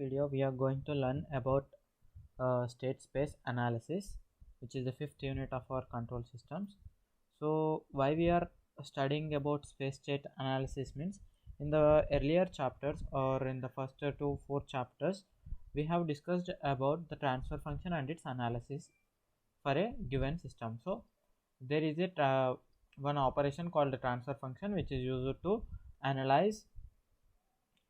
video we are going to learn about state space analysis, which is the fifth unit of our control systems. So why we are studying about space state analysis means, in the earlier chapters or in the first 2 4 chapters, we have discussed about the transfer function and its analysis for a given system. So there is one operation called the transfer function, which is used to analyze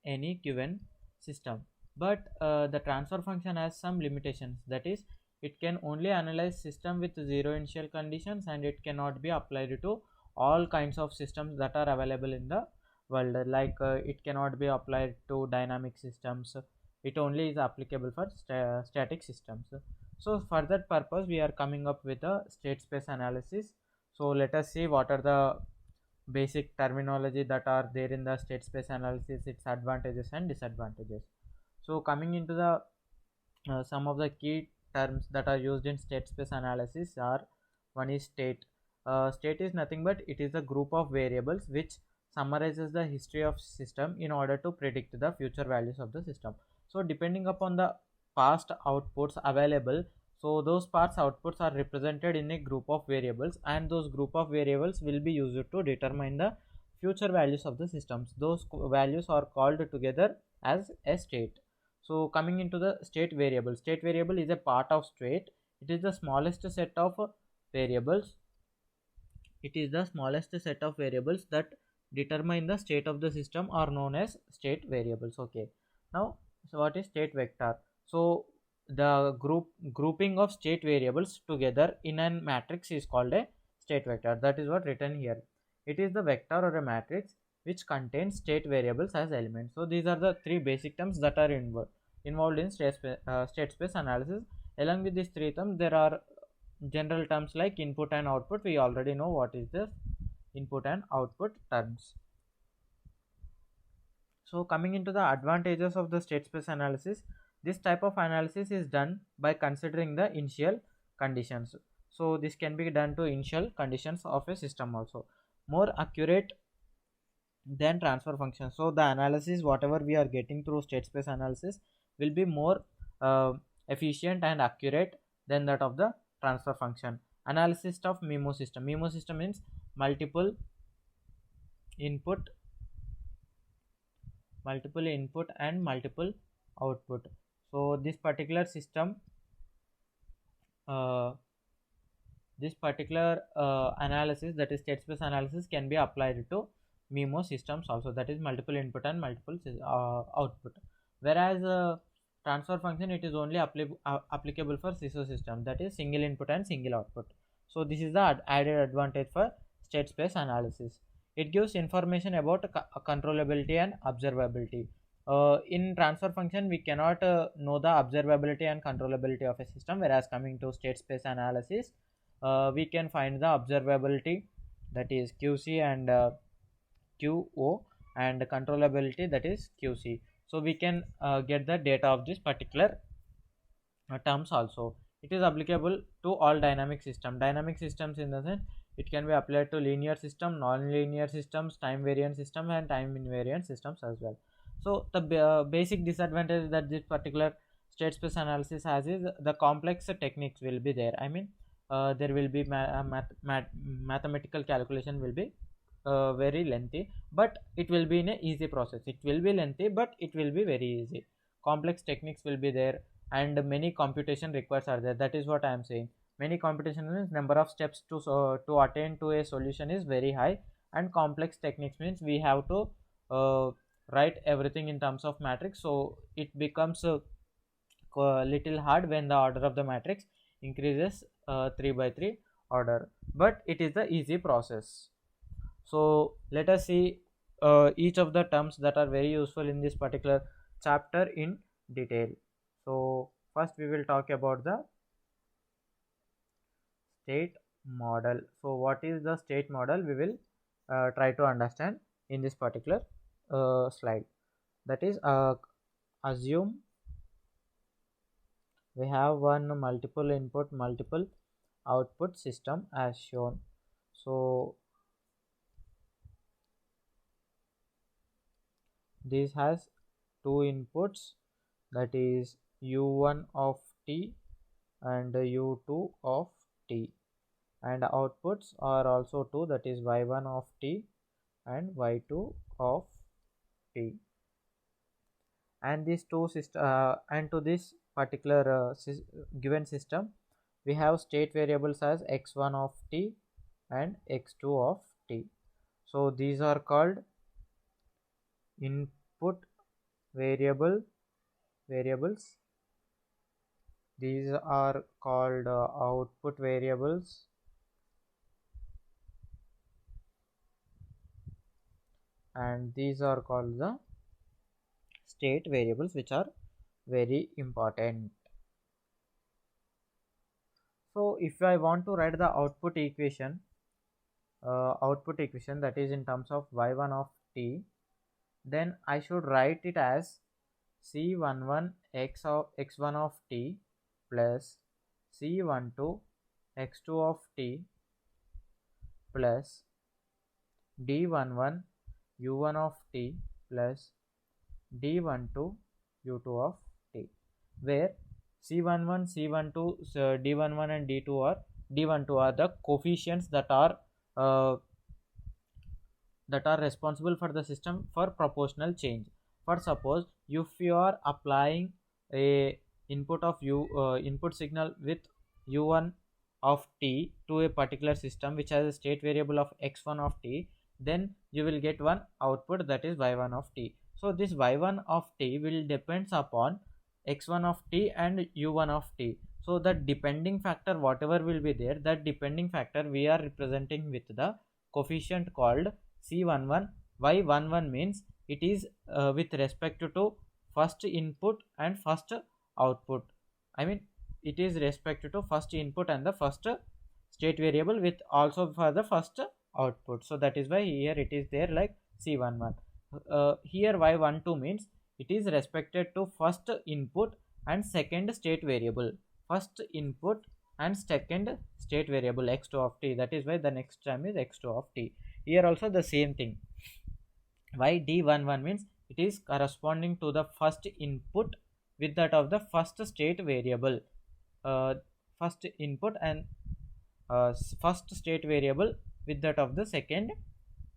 any given system. But the transfer function has some limitations. That is, it can only analyze system with zero initial conditions, and it cannot be applied to all kinds of systems that are available in the world. Like it cannot be applied to dynamic systems. It only is applicable for static systems. So for that purpose, we are coming up with a state space analysis. So let us see what are the basic terminology that are there in the state space analysis, its advantages and disadvantages. So coming into the some of the key terms that are used in state space analysis are: one is state. State is nothing but it is a group of variables which summarizes the history of system in order to predict the future values of the system. So depending upon the past outputs available, so those past outputs are represented in a group of variables, and those group of variables will be used to determine the future values of the systems. Those values are called together as a state. So coming into the state variable is a part of state. It is the smallest set of variables. It is the smallest set of variables that determine the state of the system are known as state variables. Okay. Now, so what is state vector? So the grouping of state variables together in a matrix is called a state vector. That is what written here. It is the vector or a matrix which contains state variables as elements. So these are the three basic terms that are involved in state space analysis. Along with these three terms, there are general terms like input and output. We already know what is the input and output terms. So coming into the advantages of the state space analysis, this type of analysis is done by considering the initial conditions. So this can be done to initial conditions of a system also. More accurate than transfer function. So the analysis whatever we are getting through state space analysis will be more efficient and accurate than that of the transfer function. Analysis of MIMO system. MIMO system means multiple input and multiple output. So this particular system, analysis, that is state space analysis, can be applied to MIMO systems also, that is multiple input and multiple output. Whereas transfer function, it is only applicable for SISO system, that is single input and single output. So this is the added advantage for state space analysis. It gives information about controllability and observability. In transfer function, we cannot know the observability and controllability of a system, whereas coming to state space analysis, we can find the observability, that is QC, and QO, and controllability, that is QC. So we can get the data of this particular terms also. It is applicable to all dynamic systems in the sense it can be applied to linear system, non-linear systems, time variant system, and time invariant systems as well. So the basic disadvantage that this particular state space analysis has is the complex techniques will be there. I mean, there will be mathematical calculation will be very lengthy, but it will be in a easy process. It will be lengthy, but it will be very easy. Complex techniques will be there, and many computation requires are there. That is what I am saying. Many computation means number of steps to attain to a solution is very high, and complex techniques means we have to write everything in terms of matrix. So it becomes little hard when the order of the matrix increases 3 by 3 order, but it is the easy process. So let us see each of the terms that are very useful in this particular chapter in detail. So first we will talk about the state model. So what is the state model? We will try to understand in this particular slide. That is, assume we have one multiple input multiple output system as shown. So this has two inputs that is u1 of t and u2 of t, and outputs are also 2, that is y1 of t and y2 of t. And these two and to this particular given system we have state variables as x1 of t and x2 of t. So these are called input variables, these are called output variables, and these are called the state variables, which are very important. So if I want to write the output equation that is in terms of y1 of t, then I should write it as c11 x1 of t plus c12 x2 of t plus d11 u1 of t plus d12 u2 of t, where c11 c12 d11 and d12 are the coefficients uh, that are responsible for the system for proportional change. For suppose if you are applying a input signal with u1 of t to a particular system which has a state variable of x1 of t, then you will get one output, that is y1 of t. So this y1 of t will depends upon x1 of t and u1 of t. So the depending factor whatever will be there, that depending factor we are representing with the coefficient called c11. Why 11 means it is with respect to first input and first output, I mean it is respect to first input and the first state variable with also for the first output. So that is why here it is there like c11. Here y12 means it is respected to first input and second state variable, first input and second state variable x2 of t, that is why the next term is x2 of t. Here also the same thing. Why d11 means it is corresponding to the first input with that of the first state variable, first input and first state variable with that of the second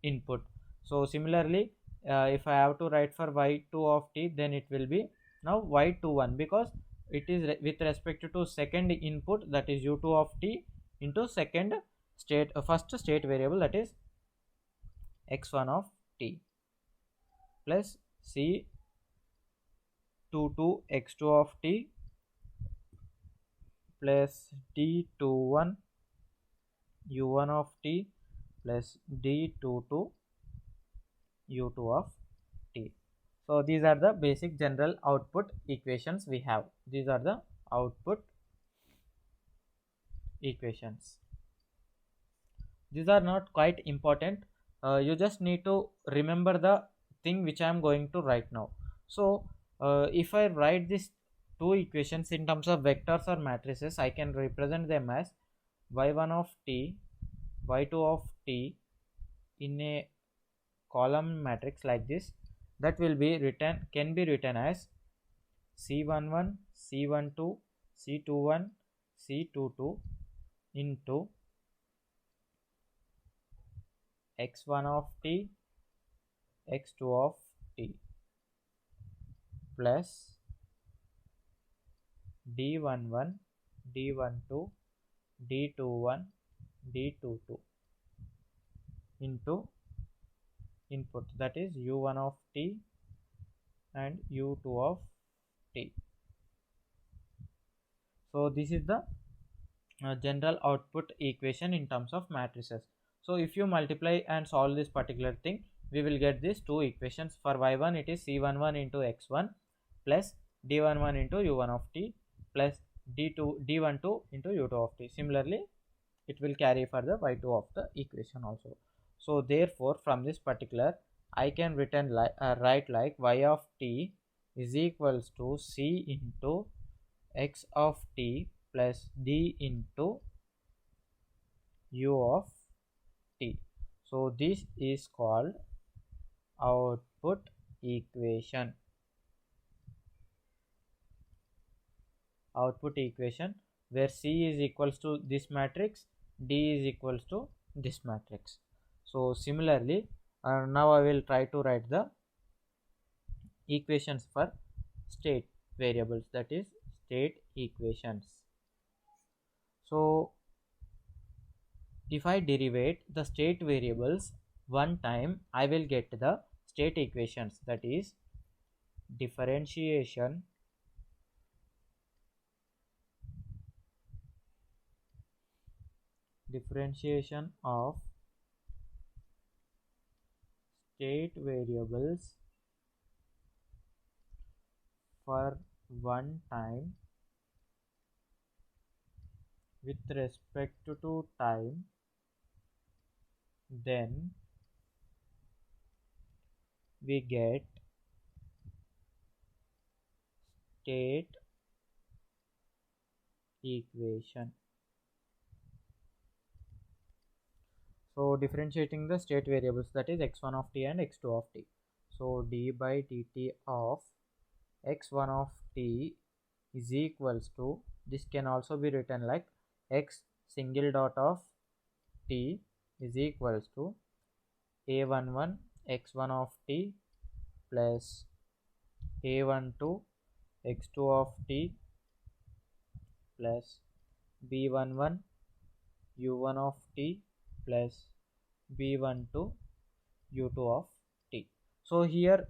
input. So similarly if I have to write for y2 of t, then it will be now y21, because it is with respect to second input, that is u2 of t into second state first state variable, that is x1 of t plus c22 x2 of t plus d21 u1 of t plus d22 u2 of t. So these are the basic general output equations we have. These are the output equations. These are not quite important. You just need to remember the thing which I am going to write now. So if I write these two equations in terms of vectors or matrices, I can represent them as y1 of t, y2 of t in a column matrix like this. That will be written, can be written as c11 c12 c21 c22 into x1 of t x2 of t plus d11 d12 d21 d22 into input, that is u1 of t and u2 of t. So this is the general output equation in terms of matrices. So if you multiply and solve this particular thing, we will get these two equations. For y1 it is c11 into x1 plus d11 into u1 of t plus d12 into u2 of t. Similarly it will carry for the y2 of the equation also. So therefore from this particular I can written write like y of t is equals to c into x of t plus d into u of t. So this is called output equation. output equation where C is equals to this matrix, D is equals to this matrix. So similarly, now I will try to write the equations for state variables, that is state equations. So if I derivate the state variables one time, I will get the state equations, that is differentiation of state variables for one time with respect to time, then we get state equation. So differentiating the state variables, that is x1 of t and x2 of t. So d by dt of x1 of t is equals to, this can also be written like x single dot of t is equals to a11 x1 of t plus a12 x2 of t plus b11 u1 of t plus b12 u2 of t. So here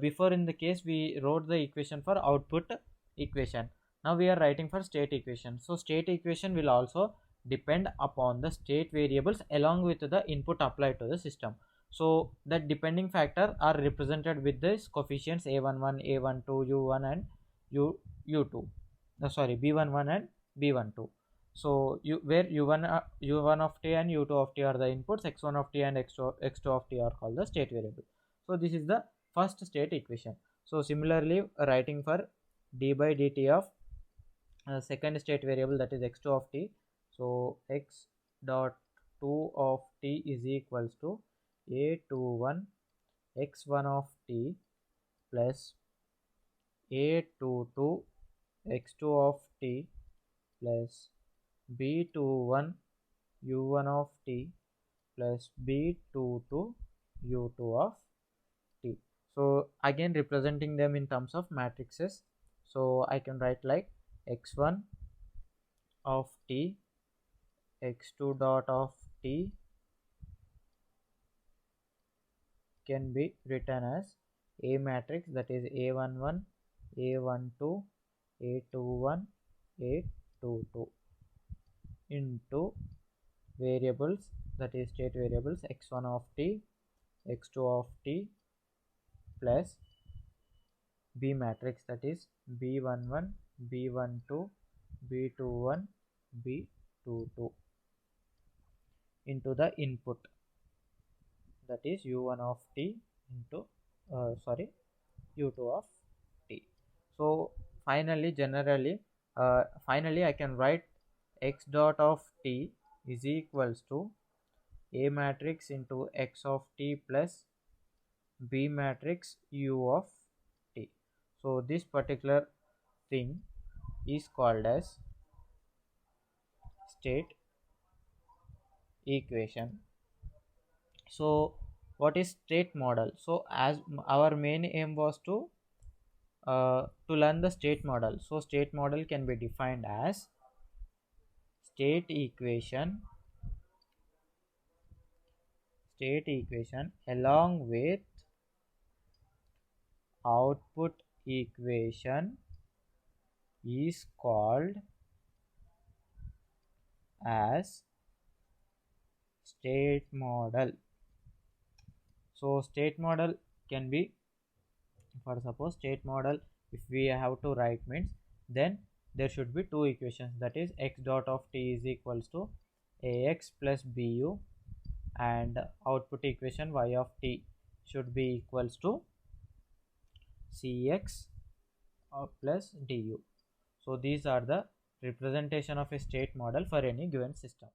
before in the case we wrote the equation for output equation, now we are writing for state equation. So state equation will also depend upon the state variables along with the input applied to the system. So that depending factor are represented with this coefficients a11 a12 u1 and u2, b11 and b12. So where u1 of t and u2 of t are the inputs, x1 of t and x2 of t are called the state variable. So this is the first state equation. So similarly, writing for d by dt of second state variable, that is x2 of t. So x dot 2 of t is equals to a21 x1 of t plus a22 x2 of t plus b21 u1 of t plus b22 u2 of t. So again representing them in terms of matrices, so I can write like x1 of t x2 dot of t can be written as a matrix, that is a11 a12 a21 a22 into variables, that is state variables x1 of t x2 of t plus b matrix, that is b11 b12 b21 b22 into the input, that is u1 of t into u2 of t. So finally finally I can write x dot of t is equals to a matrix into x of t plus b matrix u of t. So this particular thing is called as state equation. So what is state model? So as our main aim was to learn the state model. So state model can be defined as state equation along with output equation is called as state model. So state model can be, for suppose state model, if we have to write means, then there should be two equations, that is x dot of t is equals to ax plus bu, and output equation y of t should be equals to cx plus du. So these are the representation of a state model for any given system.